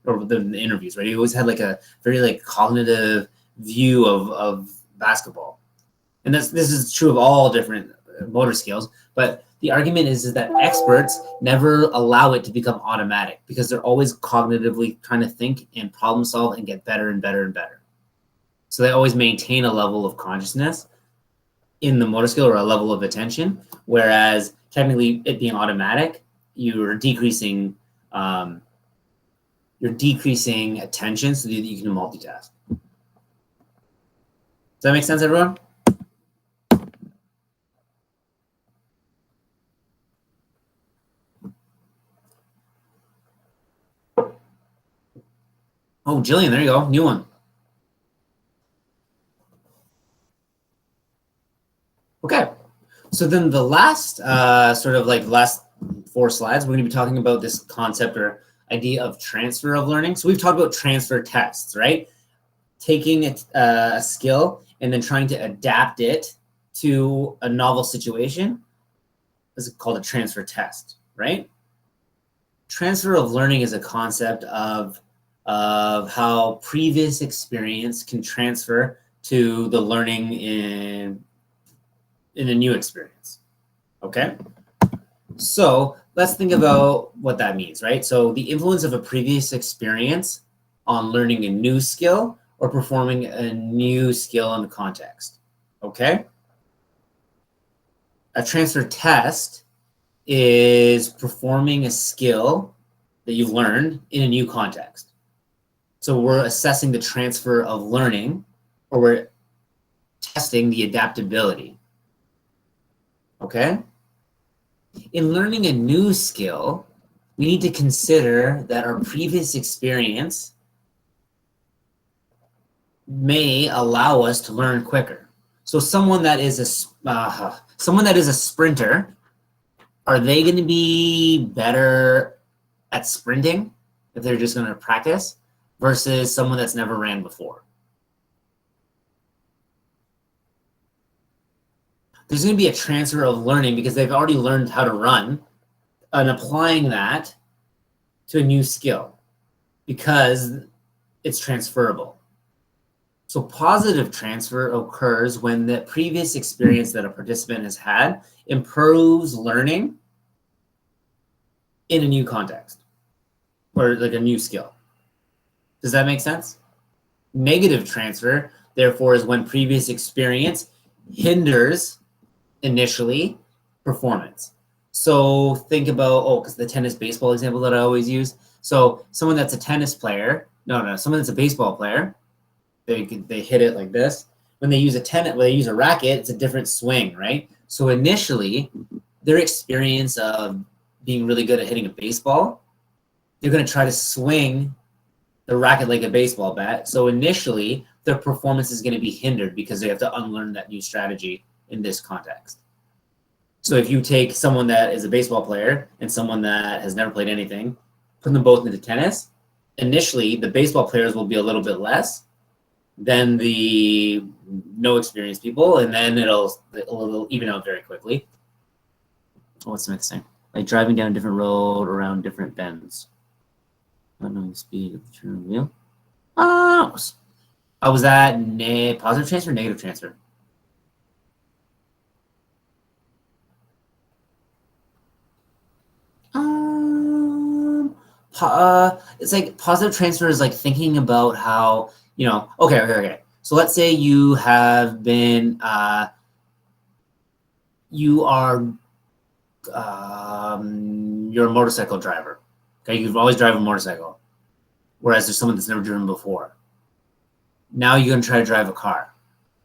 or the interviews, right? He always had like a very cognitive view of basketball. And this is true of all different motor skills, but the argument is that experts never allow it to become automatic because they're always cognitively trying to think and problem solve and get better and better and better. So they always maintain a level of consciousness in the motor skill or a level of attention, whereas technically it being automatic, you're decreasing attention so that you can multitask. Does that make sense, everyone? Oh, Jillian, there you go. New one. Okay, so then the last sort of like last 4 slides, we're going to be talking about this concept or idea of transfer of learning. So we've talked about transfer tests, right? Taking a skill and then trying to adapt it to a novel situation is called a transfer test, right? Transfer of learning is a concept of how previous experience can transfer to the learning in a new experience. Okay, so let's think about what that means, right? So the influence of a previous experience on learning a new skill or performing a new skill in the context. Okay, a transfer test is performing a skill that you've learned in a new context. So we're assessing the transfer of learning, or we're testing the adaptability. Okay? In learning a new skill, we need to consider that our previous experience may allow us to learn quicker. So someone that is a sprinter, are they going to be better at sprinting if they're just going to practice versus someone that's never ran before? There's going to be a transfer of learning because they've already learned how to run and applying that to a new skill because it's transferable. So positive transfer occurs when the previous experience that a participant has had improves learning in a new context or like a new skill. Does that make sense? Negative transfer, therefore, is when previous experience hinders initially performance. So think about, because the tennis baseball example that I always use. So someone that's a tennis player, someone that's a baseball player, they hit it like this. When they use when they use a racket, it's a different swing, right? So initially, their experience of being really good at hitting a baseball, they're going to try to swing the racket like a baseball bat. So initially, their performance is going to be hindered because they have to unlearn that new strategy in this context. So if you take someone that is a baseball player and someone that has never played anything, put them both into tennis, initially, the baseball players will be a little bit less than the no experienced people, and then it'll even out very quickly. What's the next thing? Like driving down a different road around different bends. Not knowing the speed of the turn wheel. Was that positive transfer or negative transfer? It's like positive transfer is like thinking about how, okay. So let's say you have been, you're a motorcycle driver. Okay, you've always driven a motorcycle, whereas there's someone that's never driven before. Now you're going to try to drive a car.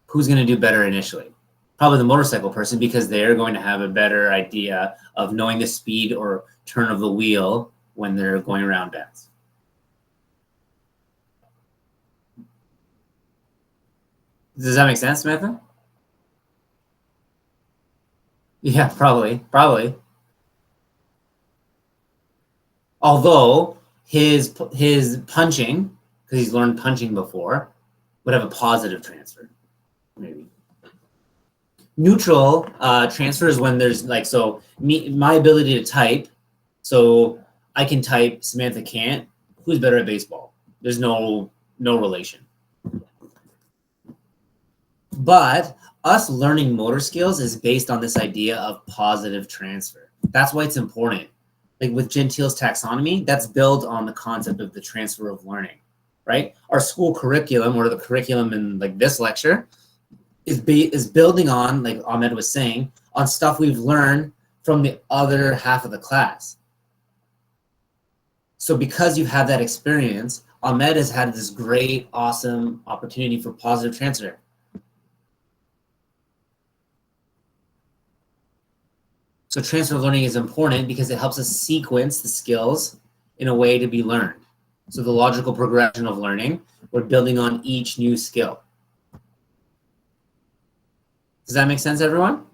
Who's going to do better initially? Probably the motorcycle person, because they're going to have a better idea of knowing the speed or turn of the wheel when they're going around bends. Does that make sense, Samantha? Yeah, probably. Although his punching, because he's learned punching before, would have a positive transfer, maybe. Neutral transfer is when there's my ability to type. So I can type, Samantha can't. Who's better at baseball? There's no relation. But us learning motor skills is based on this idea of positive transfer. That's why it's important. Like with Gentile's taxonomy, that's built on the concept of the transfer of learning, right? Our school curriculum, or the curriculum in like this lecture, is building on, like Ahmed was saying, on stuff we've learned from the other half of the class. So because you have that experience, Ahmed has had this great, awesome opportunity for positive transfer. So transfer of learning is important because it helps us sequence the skills in a way to be learned. So the logical progression of learning, we're building on each new skill. Does that make sense, everyone?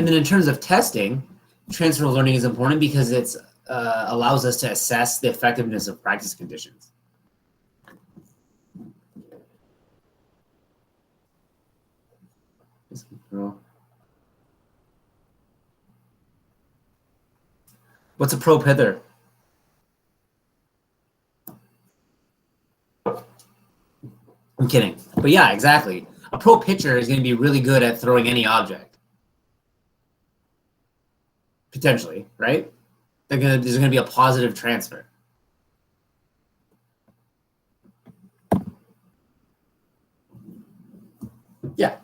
And then in terms of testing, transfer of learning is important because it allows us to assess the effectiveness of practice conditions. What's a pro pither? I'm kidding. But yeah, exactly. A pro pitcher is going to be really good at throwing any object. Potentially, right? There's going to be a positive transfer. Yeah,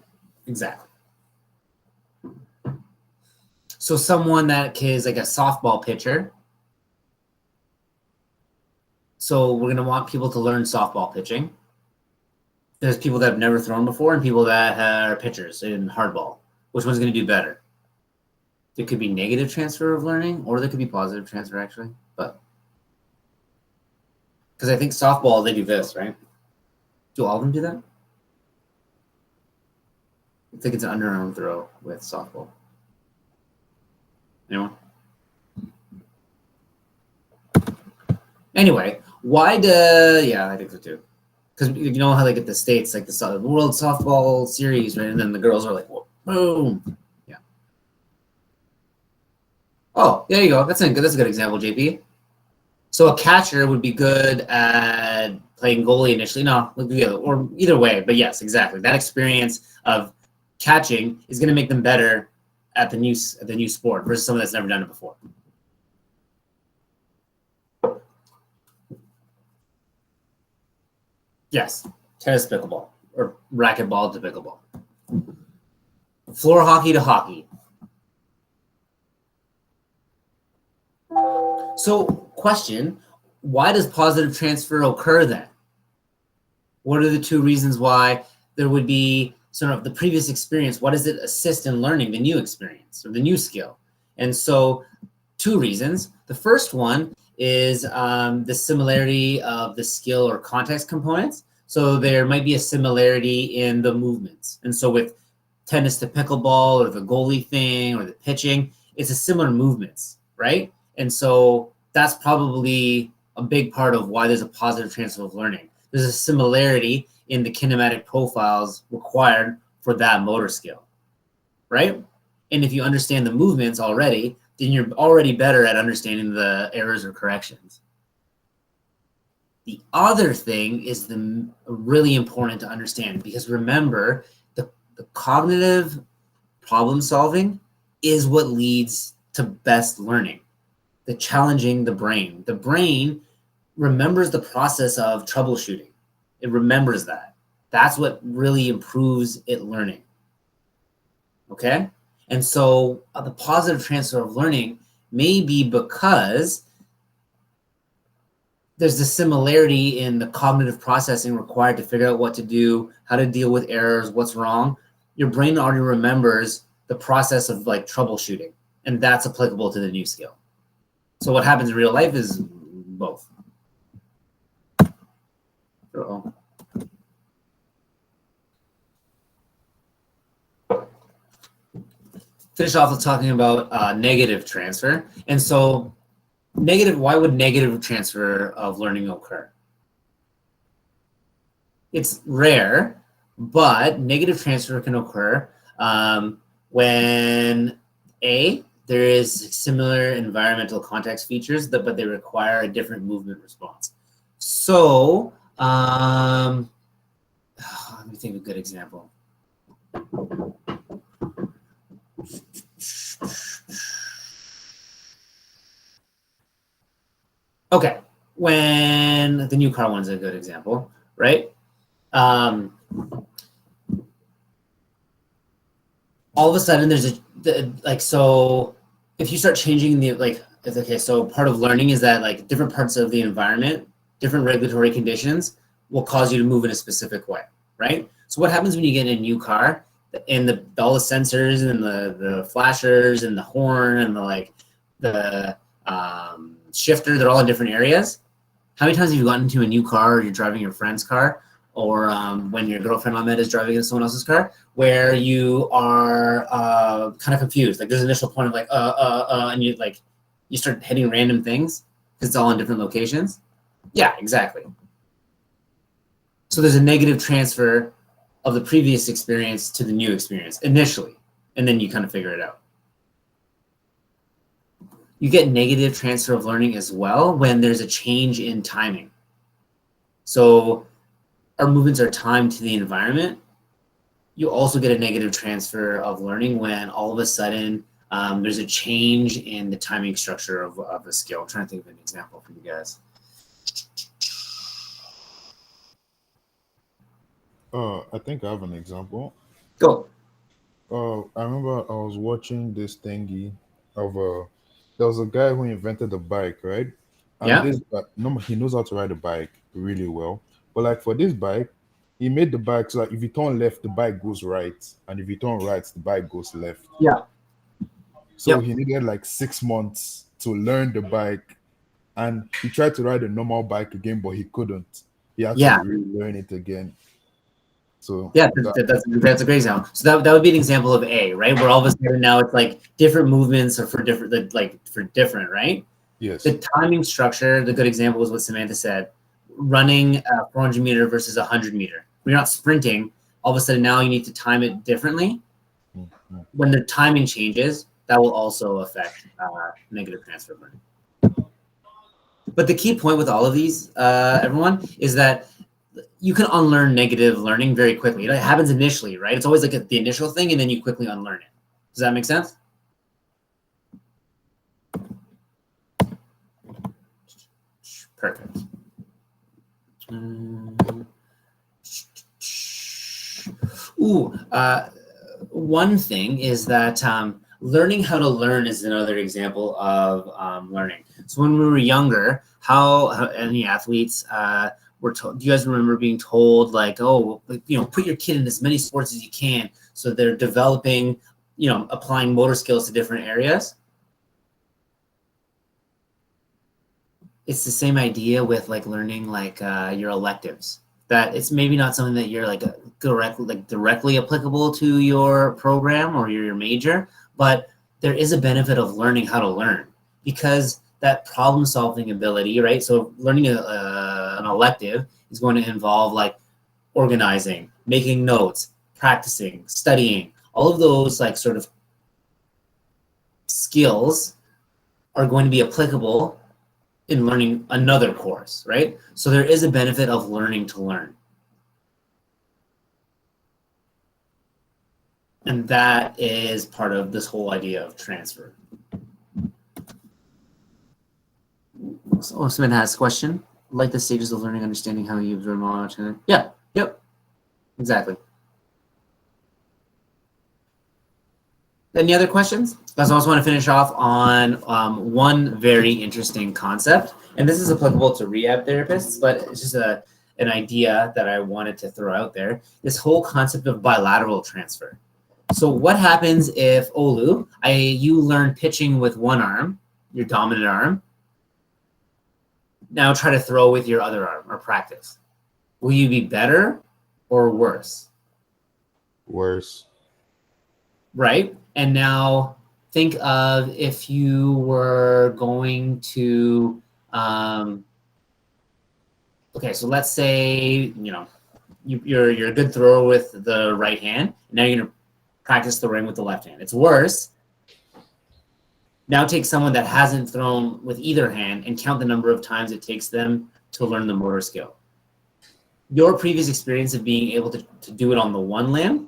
exactly. So someone that is like a softball pitcher. So we're going to want people to learn softball pitching. There's people that have never thrown before and people that are pitchers in hardball. Which one's going to do better? There could be negative transfer of learning, or there could be positive transfer, actually. But because I think softball, they do this, right? Do all of them do that? I think it's an underarm throw with softball. Anyone? Anyway, yeah, I think so too. Because you know how they get the states, like the World Softball Series, right? And then the girls are like, whoa, boom. Yeah. Oh, there you go. That's a good example, JP. So a catcher would be good at playing goalie initially. No, or either way. But yes, exactly. That experience of catching is going to make them better at the new sport versus someone that's never done it before. Yes, tennis pickleball or racquetball to pickleball. Floor hockey to hockey. So, question, why does positive transfer occur then? What are the two reasons why there would be sort of the previous experience? What does it assist in learning the new experience or the new skill? And so, two reasons. The first one is the similarity of the skill or context components. So there might be a similarity in the movements. And so with tennis to pickleball or the goalie thing or the pitching, it's a similar movements, right? And so that's probably a big part of why there's a positive transfer of learning. There's a similarity in the kinematic profiles required for that motor skill, right? And if you understand the movements already, then you're already better at understanding the errors or corrections. The other thing is really important to understand, because remember, the cognitive problem solving is what leads to best learning, the challenging the brain. The brain remembers the process of troubleshooting. It remembers that. That's what really improves it learning. Okay? And so the positive transfer of learning may be because there's a similarity in the cognitive processing required to figure out what to do, how to deal with errors, what's wrong. Your brain already remembers the process of like troubleshooting, and that's applicable to the new skill. So what happens in real life is both. Uh-oh. Finish off with talking about negative transfer. And so why would negative transfer of learning occur? It's rare, but negative transfer can occur when there is similar environmental context features, but they require a different movement response. So let me think of a good example. Okay, when the new car one's a good example, right? All of a sudden there's so if you start changing so part of learning is that like different parts of the environment, different regulatory conditions will cause you to move in a specific way, right? So what happens when you get in a new car and all the sensors and the flashers and the horn and the shifter, they're all in different areas. How many times have you gotten into a new car or you're driving your friend's car or when your girlfriend on met is driving in someone else's car, where you are kind of confused. Like there's an initial point of like, and you start hitting random things because it's all in different locations. Yeah, exactly. So there's a negative transfer of the previous experience to the new experience initially, and then you kind of figure it out. You get negative transfer of learning as well when there's a change in timing. So our movements are timed to the environment. You also get a negative transfer of learning when all of a sudden there's a change in the timing structure of a skill. I'm trying to think of an example for you guys. I think I have an example. Go. I remember I was watching this thingy of there was a guy who invented the bike, right? And Yeah. this no, he knows how to ride a bike really well. But like for this bike, he made the bike so like if you turn left, the bike goes right, and if you turn right, the bike goes left. Yeah. So Yep. he needed like 6 months to learn the bike, and he tried to ride a normal bike again, but he couldn't. He had to Yeah. relearn it again. So Yeah, that, that's a great example. So that would be an example of A, right? Where all of a sudden now it's like different movements are for different, right? yes. The timing structure, the good example is what Samantha said, running a 400 meter versus a 100 meter. When you're not sprinting, all of a sudden now you need to time it differently. Mhm. When the timing changes, that will also affect negative transfer of learning. But the key point with all of these, everyone, is that you can unlearn negative learning very quickly. It happens initially, right? It's always like the initial thing, and then you quickly unlearn it. Does that make sense? Perfect. Ooh, one thing is that learning how to learn is another example of learning. So when we were younger, how any athletes were told? Do you guys remember being told like, oh, put your kid in as many sports as you can, so they're developing, applying motor skills to different areas? It's the same idea with like learning like your electives. That it's maybe not something that you're like directly applicable to your program or your major, but there is a benefit of learning how to learn because that problem solving ability, right? So learning an elective is going to involve like organizing, making notes, practicing, studying. All of those like sort of skills are going to be applicable in learning another course, right? So there is a benefit of learning to learn. And that is part of this whole idea of transfer. So someone has a question. Like the stages of learning, understanding how you observe knowledge. Yeah, yep, exactly. Any other questions? I also want to finish off on one very interesting concept, and this is applicable to rehab therapists, but it's just an idea that I wanted to throw out there. This whole concept of bilateral transfer. So what happens if, Olu, you learn pitching with one arm, your dominant arm, now try to throw with your other arm or practice. Will you be better or worse? Worse. Right? And now think of if you were going to, okay, so let's say, you're a good thrower with the right hand. Now you're going to practice throwing with the left hand. It's worse. Now take someone that hasn't thrown with either hand and count the number of times it takes them to learn the motor skill. Your previous experience of being able to do it on the one limb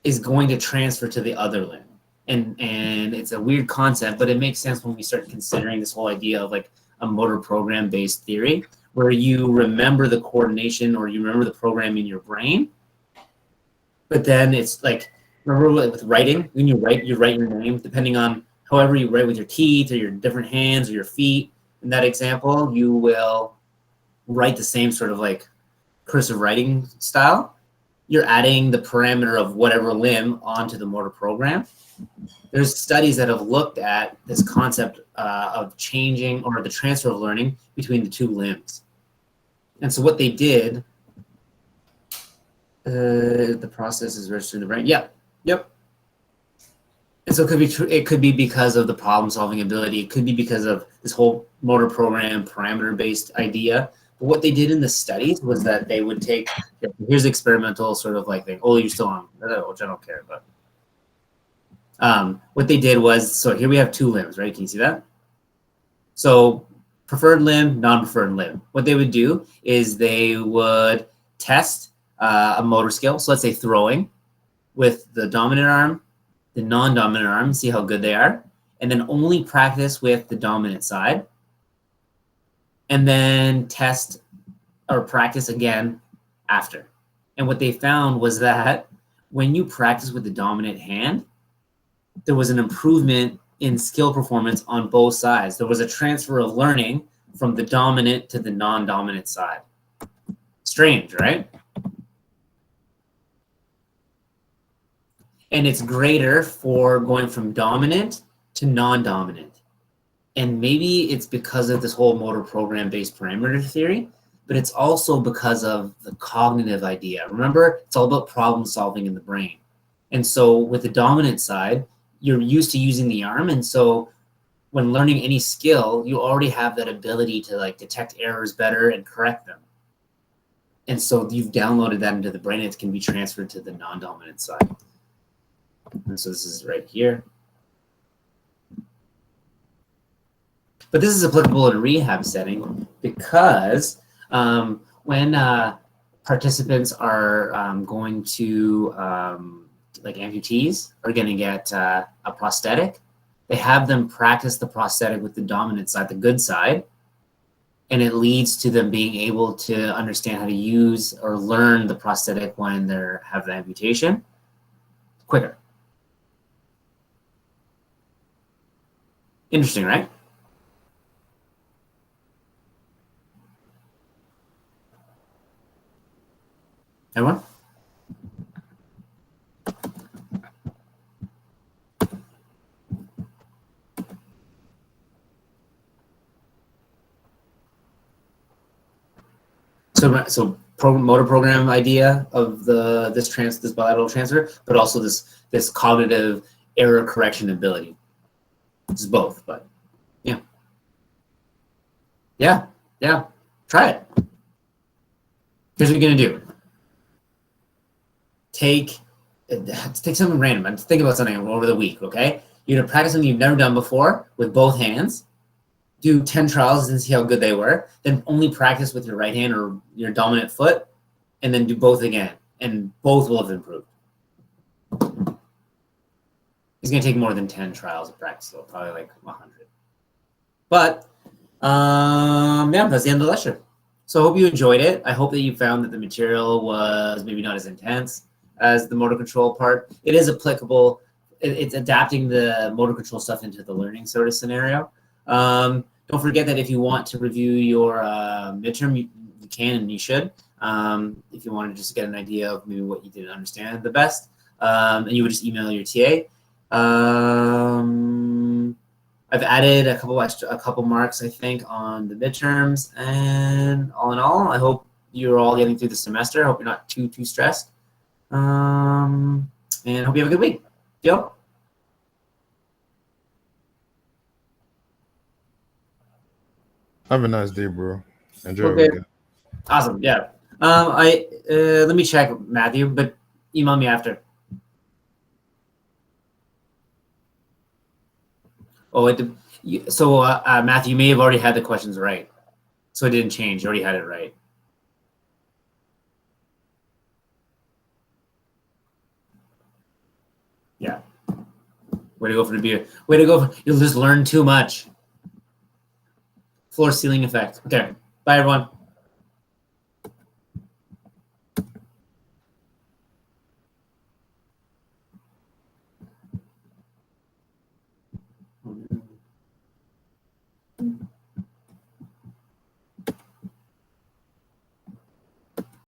is going to transfer to the other limb. And it's a weird concept, but it makes sense when we start considering this whole idea of like a motor program based theory, where you remember the coordination or you remember the program in your brain. But then it's like, remember with writing, when you write your name, depending on however you write with your teeth or your different hands or your feet. In that example, you will write the same sort of like cursive writing style. You're adding the parameter of whatever limb onto the motor program. There's studies that have looked at this concept of changing or the transfer of learning between the two limbs. And so what they did The process is registered in the brain. Yep. Yep. And so it could be true. It could be because of the problem-solving ability. It could be because of this whole motor program parameter-based idea. But what they did in the studies was that they would take, here's experimental sort of like thing. Oh, you're still on, which I don't care about. What they did was, so here we have two limbs, right? Can you see that? So preferred limb, non-preferred limb. What they would do is they would test a motor skill. So let's say throwing with the dominant arm, the non-dominant arm, see how good they are, and then only practice with the dominant side, and then test or practice again after. And what they found was that when you practice with the dominant hand, there was an improvement in skill performance on both sides. There was a transfer of learning from the dominant to the non-dominant side. Strange, right? And it's greater for going from dominant to non-dominant. And maybe it's because of this whole motor program-based parameter theory, but it's also because of the cognitive idea. Remember, it's all about problem solving in the brain. And so with the dominant side, you're used to using the arm. And so when learning any skill, you already have that ability to like detect errors better and correct them. And so you've downloaded that into the brain. It can be transferred to the non-dominant side. And so this is right here. But this is applicable in a rehab setting because when participants are going to, like amputees are going to get a prosthetic, they have them practice the prosthetic with the dominant side, the good side, and it leads to them being able to understand how to use or learn the prosthetic when they have the amputation quicker. Interesting, right? Everyone? So motor program idea of this bilateral transfer, but also this cognitive error correction ability. It's both, but yeah. Try it. Here's what you're gonna do. Take something random. I'm thinking about something over the week. Okay, you're gonna practice something you've never done before with both hands. Do 10 trials and see how good they were. Then only practice with your right hand or your dominant foot, and then do both again, and both will have improved. It's gonna take more than 10 trials of practice, though, probably like 100. But yeah, that's the end of the lecture. So I hope you enjoyed it. I hope that you found that the material was maybe not as intense as the motor control part. It is applicable. It's adapting the motor control stuff into the learning sort of scenario. Don't forget that if you want to review your midterm, you can and you should. If you want to just get an idea of maybe what you didn't understand the best, and you would just email your TA. I've added a couple marks, I think, on the midterms, and all in all, I hope you're all getting through the semester. I hope you're not too stressed, and hope you have a good week. Yo. Have a nice day, bro. Enjoy your Okay. weekend. Awesome. Yeah. Let me check, Matthew, but email me after. Oh, so Matthew, you may have already had the questions right, so it didn't change. You already had it right. Yeah. Way to go for the beer. Way to go. You'll just learn too much. Floor ceiling effect. Okay. Bye, everyone.